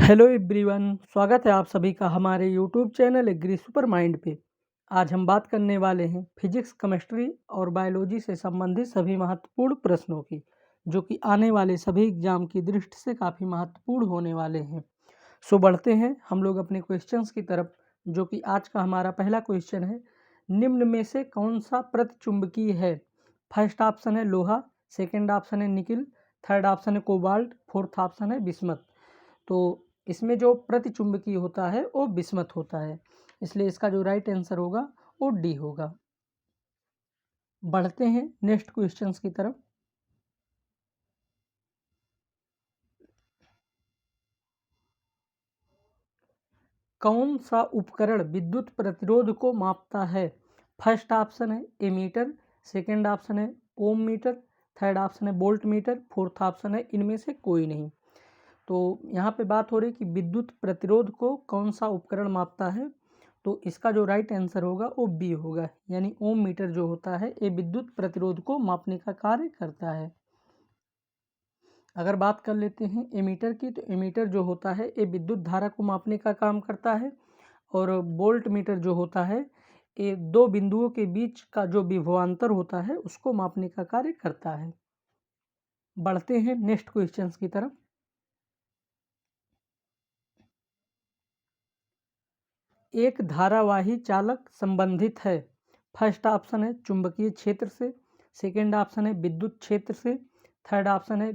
Hello everyone, स्वागत है आप सभी का हमारे YouTube channel Agri Super Mind पे। आज हम बात करने वाले हैं फिजिक्स, केमिस्ट्री और बायोलॉजी से संबंधित सभी महत्वपूर्ण प्रश्नों की, जो कि आने वाले सभी एग्जाम की दृष्टि से काफ़ी महत्वपूर्ण होने वाले हैं। सो बढ़ते हैं हम लोग अपने क्वेश्चंस की तरफ, जो कि आज का हमारा पहला क्वेश्चन है। निम्न में से कौन सा प्रतिचुंबकीय है? फर्स्ट ऑप्शन है लोहा, सेकेंड ऑप्शन है निकिल, थर्ड ऑप्शन है कोबाल्ट, फोर्थ ऑप्शन है बिस्मथ। तो इसमें जो प्रतिचुंबकीय होता है वो बिस्मथ होता है, इसलिए इसका जो राइट आंसर होगा वो डी होगा। बढ़ते हैं नेक्स्ट क्वेश्चंस की तरफ। कौन सा उपकरण विद्युत प्रतिरोध को मापता है? फर्स्ट ऑप्शन है एमीटर, सेकेंड ऑप्शन है ओम मीटर, थर्ड ऑप्शन है वोल्ट मीटर, फोर्थ ऑप्शन है इनमें से कोई नहीं। तो यहाँ पे बात हो रही है कि विद्युत प्रतिरोध को कौन सा उपकरण मापता है, तो इसका जो राइट आंसर होगा वो बी होगा, यानी ओम मीटर जो होता है ये विद्युत प्रतिरोध को मापने का कार्य करता है। अगर बात कर लेते हैं एमीटर की, तो एमीटर जो होता है ये विद्युत धारा को मापने का काम करता है, और वोल्ट मीटर जो होता है ये दो बिंदुओं के बीच का जो विभवांतर होता है उसको मापने का कार्य करता है। बढ़ते हैं नेक्स्ट क्वेश्चंस की तरफ। एक धारावाही चालक संबंधित है। फर्स्ट ऑप्शन है चुंबकीय क्षेत्र से, सेकेंड ऑप्शन है विद्युत क्षेत्र से, थर्ड ऑप्शन है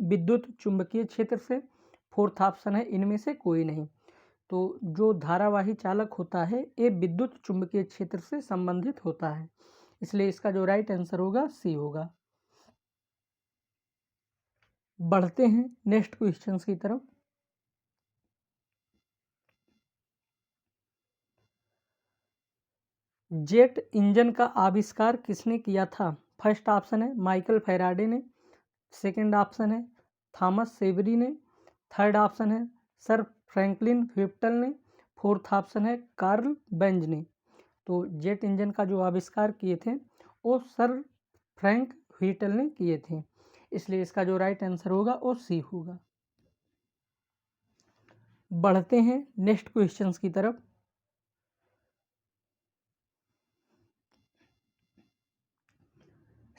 विद्युत चुंबकीय क्षेत्र से, फोर्थ ऑप्शन है इनमें से कोई नहीं। तो जो धारावाही चालक होता है ये विद्युत चुंबकीय क्षेत्र से संबंधित होता है, इसलिए इसका जो राइट आंसर होगा सी होगा। बढ़ते हैं नेक्स्ट क्वेश्चंस की तरफ। जेट इंजन का आविष्कार किसने किया था? फर्स्ट ऑप्शन है माइकल फैराडे ने, सेकेंड ऑप्शन है थॉमस सेवरी ने, थर्ड ऑप्शन है सर फ्रैंकलिन व्हिटल ने, फोर्थ ऑप्शन है कार्ल बेंज ने। तो जेट इंजन का जो आविष्कार किए थे वो सर फ्रैंक व्हिटल ने किए थे, इसलिए इसका जो राइट आंसर होगा वो सी होगा। बढ़ते हैं नेक्स्ट क्वेश्चंस की तरफ।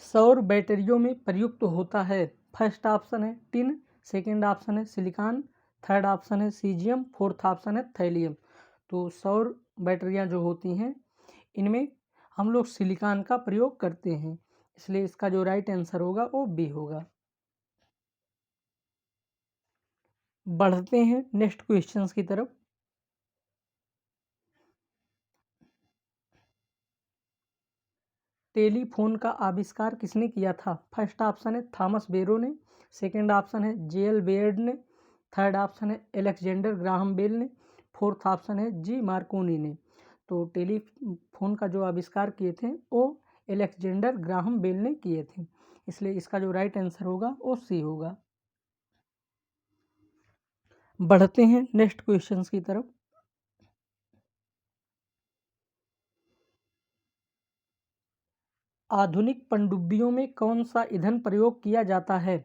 सौर बैटरियों में प्रयुक्त होता है। फर्स्ट ऑप्शन है टिन, सेकेंड ऑप्शन है सिलिकॉन, थर्ड ऑप्शन है सीजियम, फोर्थ ऑप्शन है थैलियम। तो सौर बैटरियां जो होती हैं इनमें हम लोग सिलिकॉन का प्रयोग करते हैं, इसलिए इसका जो राइट आंसर होगा वो बी होगा। बढ़ते हैं नेक्स्ट क्वेश्चंस की तरफ। टेलीफोन का आविष्कार किसने किया था? फर्स्ट ऑप्शन है थॉमस बेरो ने, सेकेंड ऑप्शन है जेएल बेयर्ड ने, थर्ड ऑप्शन है एलेक्जेंडर ग्राहम बेल ने, फोर्थ ऑप्शन है जी मार्कोनी ने। तो टेलीफोन का जो आविष्कार किए थे वो एलेक्जेंडर ग्राहम बेल ने किए थे, इसलिए इसका जो राइट आंसर होगा वो सी होगा। बढ़ते हैं नेक्स्ट क्वेश्चंस की तरफ। आधुनिक पनडुब्बियों में कौन सा ईंधन प्रयोग किया जाता है?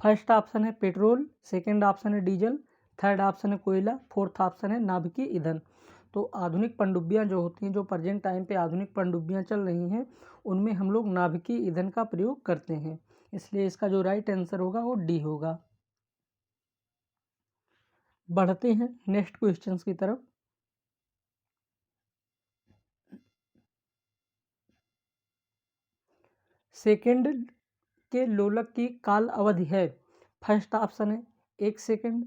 फर्स्ट ऑप्शन है पेट्रोल, सेकेंड ऑप्शन है डीजल, थर्ड ऑप्शन है कोयला, फोर्थ ऑप्शन है नाभिकीय ईंधन। तो आधुनिक पनडुब्बियां जो होती हैं, जो प्रेजेंट टाइम पे आधुनिक पनडुब्बियां चल रही हैं, उनमें हम लोग नाभिकीय ईंधन का प्रयोग करते हैं, इसलिए इसका जो राइट आंसर होगा वो डी होगा। बढ़ते हैं नेक्स्ट क्वेश्चंस की तरफ। सेकेंड के लोलक की काल अवधि है। फर्स्ट ऑप्शन है 1 सेकेंड,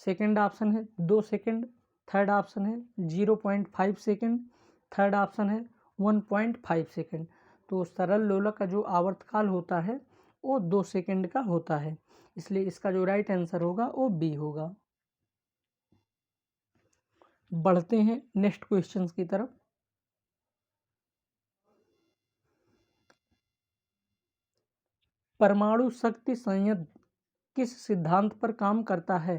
सेकेंड ऑप्शन है 2 सेकेंड, थर्ड ऑप्शन है 0.5 सेकेंड, थर्ड ऑप्शन है 1.5 सेकेंड। तो सरल लोलक का जो आवर्तकाल होता है वो 2 सेकेंड का होता है, इसलिए इसका जो राइट आंसर होगा वो बी होगा। बढ़ते हैं नेक्स्ट क्वेश्चंस की तरफ। परमाणु शक्ति संयंत्र किस सिद्धांत पर काम करता है?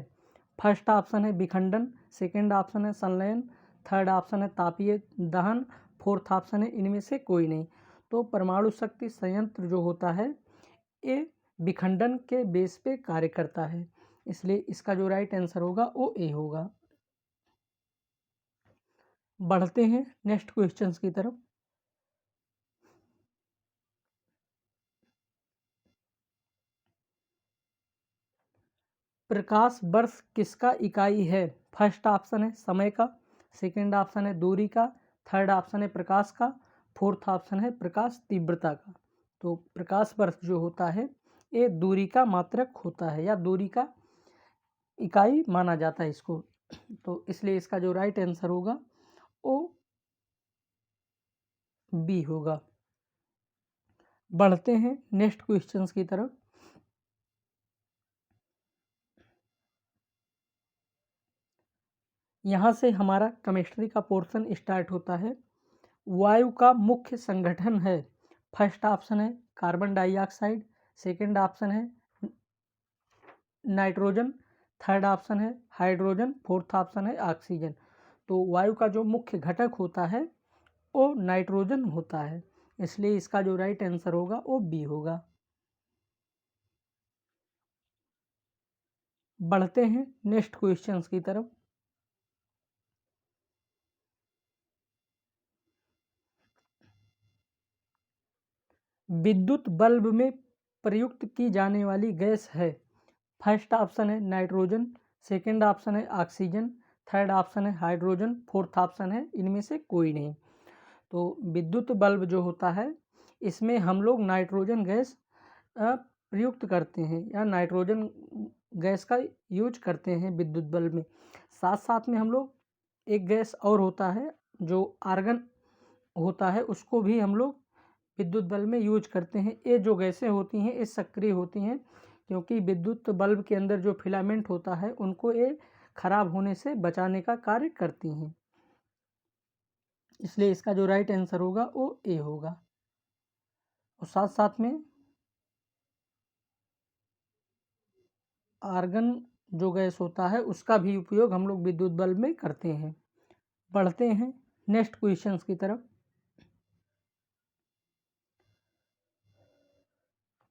फर्स्ट ऑप्शन है विखंडन, सेकेंड ऑप्शन है संलयन, थर्ड ऑप्शन है तापीय दहन, फोर्थ ऑप्शन है इनमें से कोई नहीं। तो परमाणु शक्ति संयंत्र जो होता है ये विखंडन के बेस पे कार्य करता है, इसलिए इसका जो राइट आंसर होगा वो ए होगा। बढ़ते हैं नेक्स्ट क्वेश्चंस की तरफ। प्रकाश वर्ष किसका इकाई है? फर्स्ट ऑप्शन है समय का, सेकंड ऑप्शन है दूरी का, थर्ड ऑप्शन है प्रकाश का, फोर्थ ऑप्शन है प्रकाश तीव्रता का। तो प्रकाश वर्ष जो होता है ये दूरी का मात्रक होता है या दूरी का इकाई माना जाता है इसको। तो इसलिए इसका जो राइट आंसर होगा वो बी होगा। बढ़ते हैं नेक्स्ट क्वेश्चंस की तरफ। यहाँ से हमारा केमिस्ट्री का पोर्शन स्टार्ट होता है। वायु का मुख्य संगठन है। फर्स्ट ऑप्शन है कार्बन डाइऑक्साइड, सेकंड ऑप्शन है नाइट्रोजन, थर्ड ऑप्शन है हाइड्रोजन, फोर्थ ऑप्शन है ऑक्सीजन। तो वायु का जो मुख्य घटक होता है वो नाइट्रोजन होता है, इसलिए इसका जो राइट आंसर होगा वो बी होगा। बढ़ते हैं नेक्स्ट क्वेश्चंस की तरफ। विद्युत बल्ब में प्रयुक्त की जाने वाली गैस है। फर्स्ट ऑप्शन है नाइट्रोजन, सेकंड ऑप्शन है ऑक्सीजन, थर्ड ऑप्शन है हाइड्रोजन, फोर्थ ऑप्शन है इनमें से कोई नहीं। तो विद्युत बल्ब जो होता है इसमें हम लोग नाइट्रोजन गैस प्रयुक्त करते हैं या नाइट्रोजन गैस का यूज करते हैं विद्युत बल्ब में। साथ साथ में हम लोग एक गैस और होता है जो आर्गन होता है, उसको भी हम लोग विद्युत बल्ब में यूज करते हैं। ये जो गैसें होती हैं ये सक्रिय होती हैं, क्योंकि विद्युत बल्ब के अंदर जो फिलामेंट होता है उनको ये खराब होने से बचाने का कार्य करती हैं। इसलिए इसका जो राइट आंसर होगा वो ए होगा। और साथ साथ में आर्गन जो गैस होता है उसका भी उपयोग हम लोग विद्युत बल्ब में करते हैं। बढ़ते हैं नेक्स्ट क्वेश्चंस की तरफ।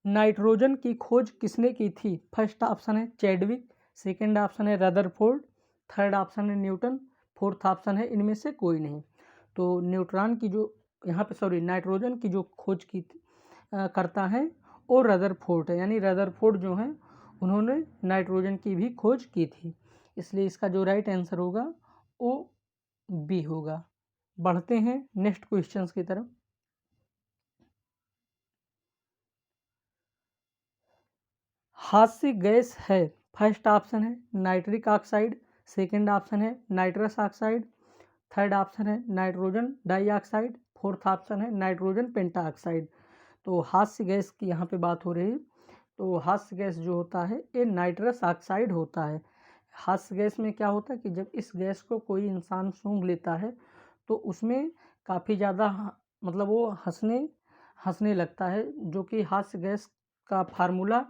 नाइट्रोजन की खोज किसने की थी? फर्स्ट ऑप्शन है चैडविक, सेकंड ऑप्शन है रदरफोर्ड, थर्ड ऑप्शन है न्यूटन, फोर्थ ऑप्शन है इनमें से कोई नहीं। तो न्यूट्रॉन की जो यहाँ पे नाइट्रोजन की जो खोज की करता है वो रदरफोर्ड है, यानी रदरफोर्ड जो है उन्होंने नाइट्रोजन की भी खोज की थी। इसलिए इसका जो राइट आंसर होगा वो बी होगा। बढ़ते हैं नेक्स्ट क्वेश्चंस की तरफ। हास्य गैस है। फर्स्ट ऑप्शन है नाइट्रिक ऑक्साइड, सेकंड ऑप्शन है नाइट्रस ऑक्साइड, थर्ड ऑप्शन है नाइट्रोजन डाइऑक्साइड, फोर्थ ऑप्शन है नाइट्रोजन पेंटाऑक्साइड। तो हास्य गैस की यहाँ पे बात हो रही है। तो हास्य गैस जो होता है ये नाइट्रस ऑक्साइड होता है। हास्य गैस में क्या होता है कि जब इस गैस को कोई इंसान सूंघ लेता है तो उसमें काफ़ी ज़्यादा मतलब वो हंसने हंसने लगता है, जो कि हास्य गैस का फार्मूला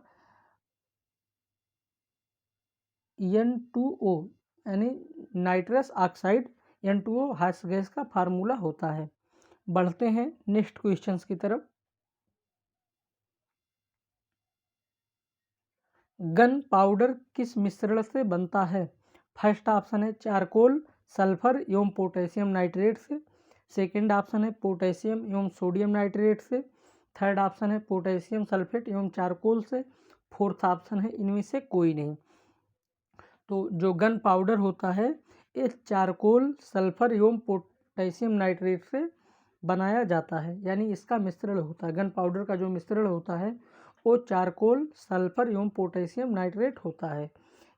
N2O यानी नाइट्रस ऑक्साइड N2O हास्य गैस का फार्मूला होता है। बढ़ते हैं नेक्स्ट क्वेश्चंस की तरफ। गन पाउडर किस मिश्रण से बनता है? फर्स्ट ऑप्शन है चारकोल, सल्फर एवं पोटेशियम नाइट्रेट से, सेकंड ऑप्शन है पोटेशियम एवं सोडियम नाइट्रेट से, थर्ड ऑप्शन है पोटेशियम सल्फेट एवं चारकोल से, फोर्थ ऑप्शन है इनमें से कोई नहीं। तो जो गन पाउडर होता है ये चारकोल, सल्फर एवं पोटेशियम नाइट्रेट से बनाया जाता है, यानी इसका मिश्रण होता है। गन पाउडर का जो मिश्रण होता है वो चारकोल, सल्फर एवं पोटेशियम नाइट्रेट होता है।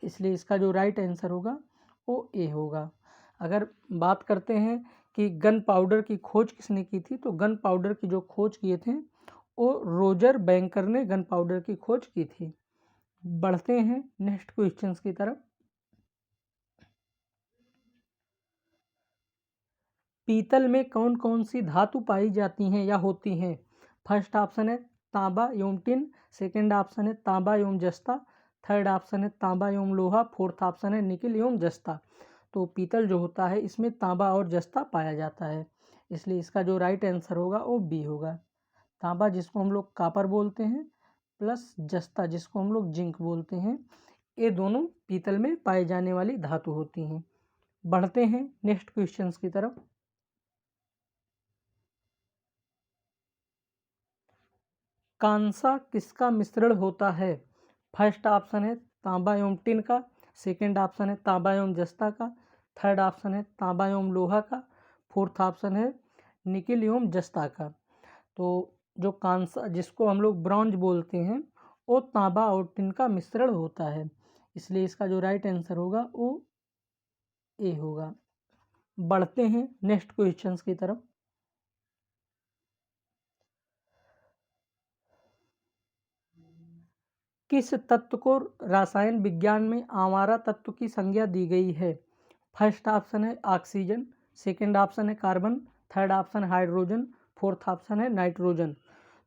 इसलिए इसका जो राइट आंसर होगा वो ए होगा। अगर बात करते हैं कि गन पाउडर की खोज किसने की थी, तो गन पाउडर की जो खोज किए थे वो रोजर बैंकर ने गन पाउडर की खोज की थी। बढ़ते हैं नेक्स्ट क्वेश्चंस की तरफ। पीतल में कौन कौन सी धातु पाई जाती हैं या होती हैं? फर्स्ट ऑप्शन है तांबा एवं टिन, सेकंड ऑप्शन है तांबा एवं जस्ता, थर्ड ऑप्शन है तांबा एवं लोहा, फोर्थ ऑप्शन है निकिल एवं जस्ता। तो पीतल जो होता है इसमें तांबा और जस्ता पाया जाता है, इसलिए इसका जो राइट आंसर होगा वो बी होगा। तांबा जिसको हम लोग कापर बोलते हैं प्लस जस्ता जिसको हम लोग जिंक बोलते हैं, ये दोनों पीतल में पाए जाने वाली धातु होती हैं। बढ़ते हैं नेक्स्ट क्वेश्चंस की तरफ। कांसा किसका मिश्रण होता है? फर्स्ट ऑप्शन है तांबा एवं टिन का, सेकंड ऑप्शन है तांबा एवं जस्ता का, थर्ड ऑप्शन है तांबा एवं लोहा का, फोर्थ ऑप्शन है निकिल एवं जस्ता का। तो जो कांसा जिसको हम लोग ब्रॉन्ज बोलते हैं वो तांबा और टिन का मिश्रण होता है, इसलिए इसका जो राइट आंसर होगा वो ए होगा। बढ़ते हैं नेक्स्ट क्वेश्चंस की तरफ। किस तत्व को रसायन विज्ञान में आवारा तत्व की संज्ञा दी गई है? फर्स्ट ऑप्शन है ऑक्सीजन, सेकंड ऑप्शन है carbon, third option hydrogen, fourth option है नाइट्रोजन।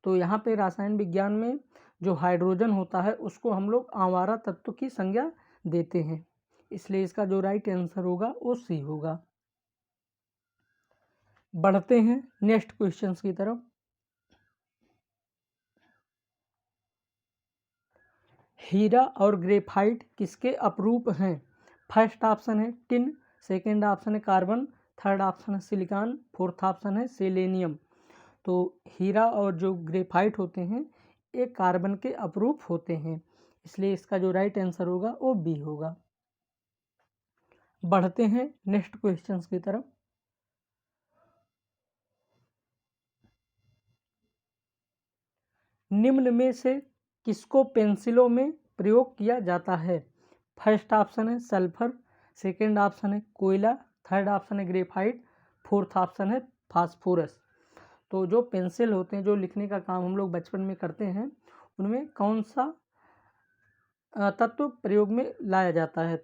तो यहाँ पे रसायन विज्ञान में जो हाइड्रोजन होता है उसको हम लोग आवारा तत्व की संज्ञा देते हैं, इसलिए इसका जो राइट आंसर होगा वो सी होगा। बढ़ते हैं नेक्स्ट क्वेश्चंस की तरफ। हीरा और ग्रेफाइट किसके अपरूप हैं? फर्स्ट ऑप्शन है टिन, सेकंड ऑप्शन है कार्बन, थर्ड ऑप्शन है सिलिकॉन, फोर्थ ऑप्शन है सेलेनियम। तो हीरा और जो ग्रेफाइट होते हैं ये कार्बन के अपरूप होते हैं, इसलिए इसका जो राइट आंसर होगा वो बी होगा। बढ़ते हैं नेक्स्ट क्वेश्चंस की तरफ। निम्न में से किसको पेंसिलों में प्रयोग किया जाता है? फर्स्ट ऑप्शन है सल्फर, सेकंड ऑप्शन है कोयला, थर्ड ऑप्शन है ग्रेफाइट, फोर्थ ऑप्शन है फास्फोरस। तो जो पेंसिल होते हैं, जो लिखने का काम हम लोग बचपन में करते हैं, उनमें कौन सा तत्व प्रयोग में लाया जाता है?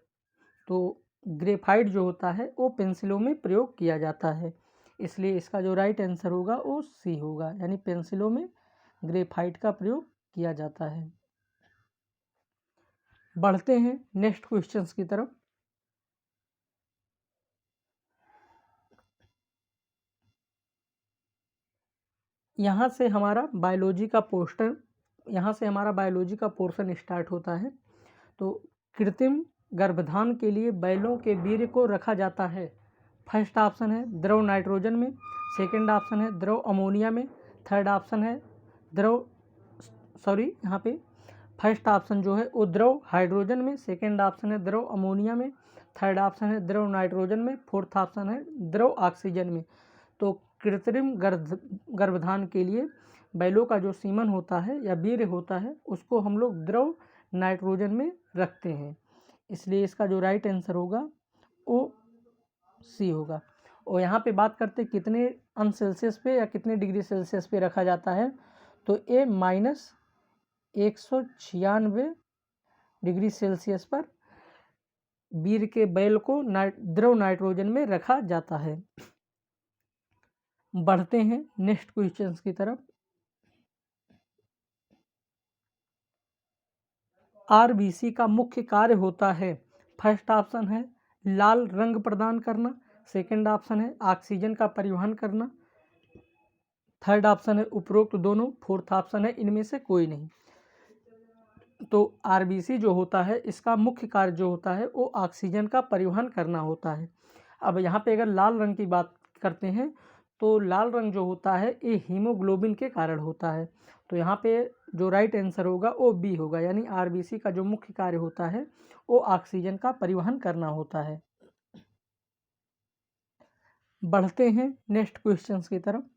तो ग्रेफाइट जो होता है वो पेंसिलों में प्रयोग किया जाता है, इसलिए इसका जो राइट आंसर होगा वो सी होगा, यानी पेंसिलों में ग्रेफाइट का प्रयोग किया जाता है। बढ़ते हैं नेक्स्ट क्वेश्चंस की तरफ। यहाँ से हमारा बायोलॉजी का पोर्शन स्टार्ट होता है। तो कृत्रिम गर्भधान के लिए बैलों के वीर्य को रखा जाता है। फर्स्ट ऑप्शन है द्रव नाइट्रोजन में, सेकंड ऑप्शन है द्रव अमोनिया में, थर्ड ऑप्शन है यहाँ पे फर्स्ट ऑप्शन जो है वो द्रव हाइड्रोजन में, सेकंड ऑप्शन है द्रव अमोनिया में, थर्ड ऑप्शन है द्रव नाइट्रोजन में, फोर्थ ऑप्शन है द्रव ऑक्सीजन में। तो कृत्रिम गर्भधान के लिए बैलों का जो सीमन होता है या वीर्य होता है उसको हम लोग द्रव नाइट्रोजन में रखते हैं, इसलिए इसका जो राइट आंसर होगा वो सी होगा। और यहाँ पे बात करते कितने अंश सेल्सियस पे या कितने डिग्री सेल्सियस पे रखा जाता है, तो ये -196 डिग्री सेल्सियस पर वीर्य के बैल को द्रव नाइट्रोजन में रखा जाता है। बढ़ते हैं नेक्स्ट क्वेश्चंस की तरफ। आरबीसी का मुख्य कार्य होता है। फर्स्ट ऑप्शन है लाल रंग प्रदान करना, सेकंड ऑप्शन है ऑक्सीजन का परिवहन करना, थर्ड ऑप्शन है उपरोक्त दोनों, फोर्थ ऑप्शन है इनमें से कोई नहीं। तो आरबीसी जो होता है इसका मुख्य कार्य जो होता है वो ऑक्सीजन का परिवहन करना होता है। अब यहाँ पे अगर लाल रंग की बात करते हैं तो लाल रंग जो होता है ये हीमोग्लोबिन के कारण होता है, तो यहाँ पे जो राइट आंसर होगा वो बी होगा, यानी आरबीसी का जो मुख्य कार्य होता है वो ऑक्सीजन का परिवहन करना होता है। बढ़ते हैं नेक्स्ट क्वेश्चंस की तरफ।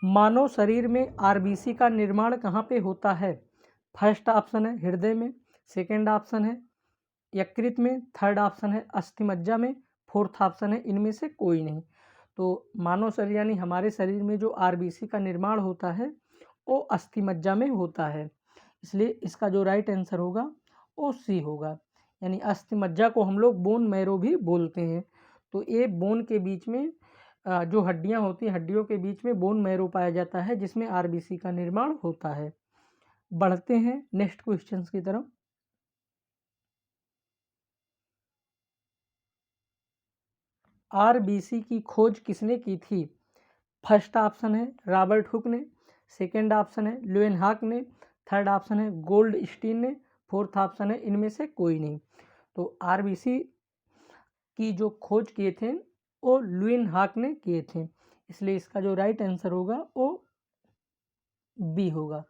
मानव शरीर में आरबीसी का निर्माण कहाँ पे होता है? फर्स्ट ऑप्शन है हृदय में, सेकंड ऑप्शन है यकृत में, थर्ड ऑप्शन है अस्थिमज्जा में, फोर्थ ऑप्शन है इनमें से कोई नहीं। तो मानव शरीर यानी हमारे शरीर में जो आरबीसी का निर्माण होता है वो अस्थिमज्जा में होता है, इसलिए इसका जो राइट आंसर होगा वो सी होगा, यानी अस्थिमज्जा को हम लोग बोन मैरो भी बोलते हैं। तो ये बोन के बीच में जो हड्डियां होती हैं, हड्डियों के बीच में बोन मैरो पाया जाता है जिसमें आरबीसी का निर्माण होता है। बढ़ते हैं नेक्स्ट क्वेश्चंस की तरफ। आरबीसी की खोज किसने की थी? फर्स्ट ऑप्शन है रॉबर्ट हुक ने, सेकेंड ऑप्शन है ल्यूएनहॉक ने, थर्ड ऑप्शन है गोल्डस्टीन ने, फोर्थ ऑप्शन है इनमें से कोई नहीं। तो आरबीसी की जो खोज किए थे वो ल्यूएनहॉक ने किए थे, इसलिए इसका जो राइट आंसर होगा वो बी होगा।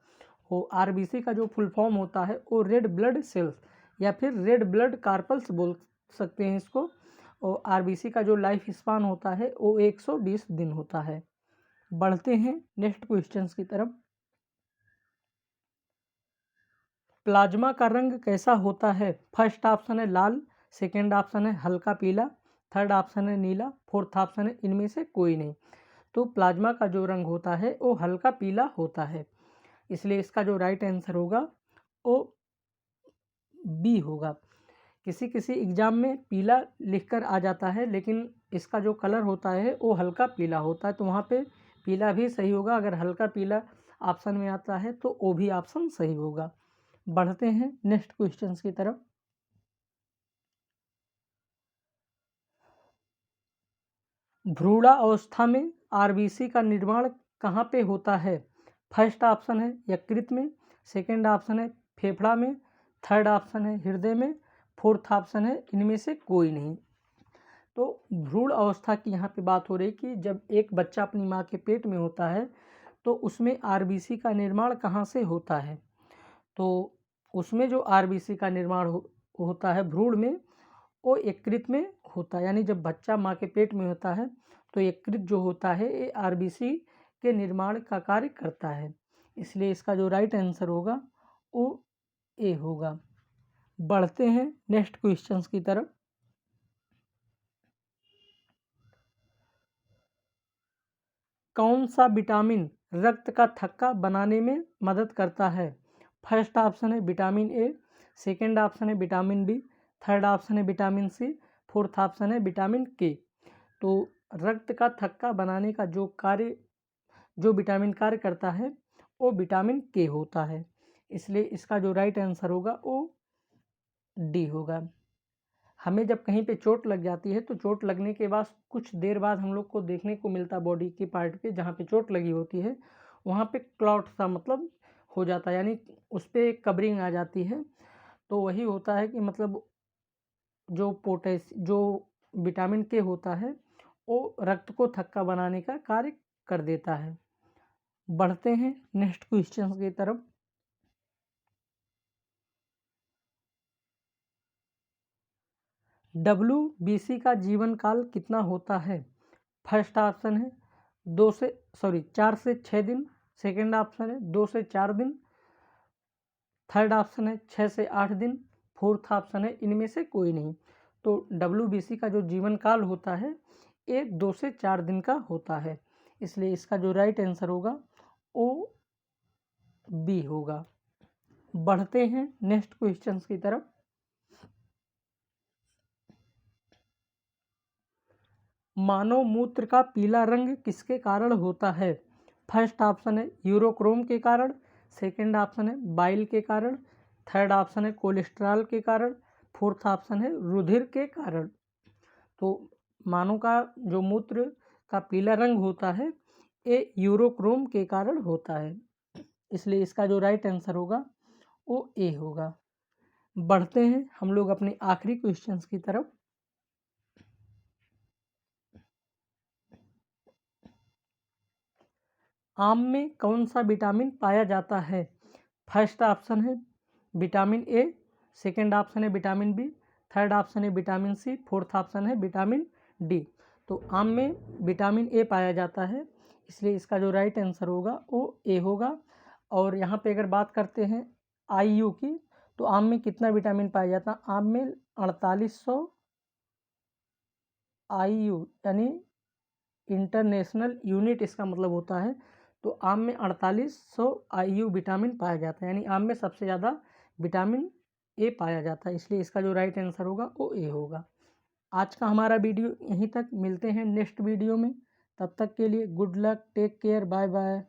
वो आरबीसी का जो फुल फॉर्म होता है वो रेड ब्लड सेल्स या फिर रेड ब्लड कार्पल्स बोल सकते हैं इसको। और आरबीसी का जो लाइफ स्पान होता है वो 120 दिन होता है। बढ़ते हैं नेक्स्ट क्वेश्चंस की तरफ। प्लाज्मा का रंग कैसा होता है? फर्स्ट ऑप्शन है लाल, सेकेंड ऑप्शन है हल्का पीला, थर्ड ऑप्शन है नीला, फोर्थ ऑप्शन है इनमें से कोई नहीं। तो प्लाज्मा का जो रंग होता है वो हल्का पीला होता है, इसलिए इसका जो राइट आंसर होगा वो बी होगा। किसी किसी एग्जाम में पीला लिखकर आ जाता है, लेकिन इसका जो कलर होता है वो हल्का पीला होता है, तो वहाँ पे पीला भी सही होगा। अगर हल्का पीला ऑप्शन में आता है तो वो भी ऑप्शन सही होगा। बढ़ते हैं नेक्स्ट क्वेश्चंस की तरफ। भ्रूण अवस्था में आरबीसी का निर्माण कहाँ पे होता है? फर्स्ट ऑप्शन है यकृत में, सेकंड ऑप्शन है फेफड़ा में, थर्ड ऑप्शन है हृदय में, फोर्थ ऑप्शन है इनमें से कोई नहीं। तो भ्रूण अवस्था की यहाँ पे बात हो रही कि जब एक बच्चा अपनी माँ के पेट में होता है तो उसमें आरबीसी का निर्माण कहाँ से होता है? तो उसमें जो आरबीसी का निर्माण होता है भ्रूण में, वो यकृत में होता है। यानी जब बच्चा माँ के पेट में होता है तो यकृत जो होता है ये आरबीसी के निर्माण का कार्य करता है, इसलिए इसका जो राइट आंसर होगा वो ए होगा। बढ़ते हैं नेक्स्ट क्वेश्चंस की तरफ। कौन सा विटामिन रक्त का थक्का बनाने में मदद करता है? फर्स्ट ऑप्शन है विटामिन ए, सेकंड ऑप्शन है विटामिन बी, थर्ड ऑप्शन है विटामिन सी, फोर्थ ऑप्शन है विटामिन के। तो रक्त का थक्का बनाने का जो विटामिन कार्य करता है वो विटामिन के होता है, इसलिए इसका जो राइट आंसर होगा वो डी होगा। हमें जब कहीं पे चोट लग जाती है तो चोट लगने के बाद कुछ देर बाद हम लोग को देखने को मिलता है बॉडी के पार्ट पे जहाँ पे चोट लगी होती है वहाँ पे क्लॉट सा मतलब हो जाता है, यानी उस पर कवरिंग आ जाती है। तो वही होता है कि मतलब जो विटामिन के होता है वो रक्त को थक्का बनाने का कार्य कर देता है। बढ़ते हैं नेक्स्ट क्वेश्चन की तरफ। WBC का जीवन काल कितना होता है? फर्स्ट ऑप्शन है 4 से 6 दिन, सेकंड ऑप्शन है 2 से 4 दिन, थर्ड ऑप्शन है 6 से 8 दिन, फोर्थ ऑप्शन है इनमें से कोई नहीं। तो WBC का जो जीवन काल होता है ये 2 से 4 दिन का होता है, इसलिए इसका जो राइट आंसर होगा वो बी होगा। बढ़ते हैं नेक्स्ट क्वेश्चन की तरफ। मानव मूत्र का पीला रंग किसके कारण होता है? फर्स्ट ऑप्शन है यूरोक्रोम के कारण, सेकंड ऑप्शन है बाइल के कारण, थर्ड ऑप्शन है कोलेस्ट्रॉल के कारण, फोर्थ ऑप्शन है रुधिर के कारण। तो मानव का जो मूत्र का पीला रंग होता है ये यूरोक्रोम के कारण होता है, इसलिए इसका जो राइट आंसर होगा वो ए होगा। बढ़ते हैं हम लोग अपने आखिरी क्वेश्चंस की तरफ। आम में कौन सा विटामिन पाया जाता है? फर्स्ट ऑप्शन है विटामिन ए, सेकंड ऑप्शन है विटामिन बी, थर्ड ऑप्शन है विटामिन सी, फोर्थ ऑप्शन है विटामिन डी। तो आम में विटामिन ए पाया जाता है, इसलिए इसका जो राइट आंसर होगा वो ए होगा। और यहाँ पे अगर बात करते हैं IU की, तो आम में कितना विटामिन पाया जाता है? आम में 4800 IU यानी इंटरनेशनल यूनिट इसका मतलब होता है। तो आम में 4800 IU विटामिन पाया जाता है, यानी आम में सबसे ज़्यादा विटामिन ए पाया जाता है, इसलिए इसका जो राइट आंसर होगा वो ए होगा। आज का हमारा वीडियो यहीं तक, मिलते हैं नेक्स्ट वीडियो में। तब तक के लिए good luck, take care, bye bye.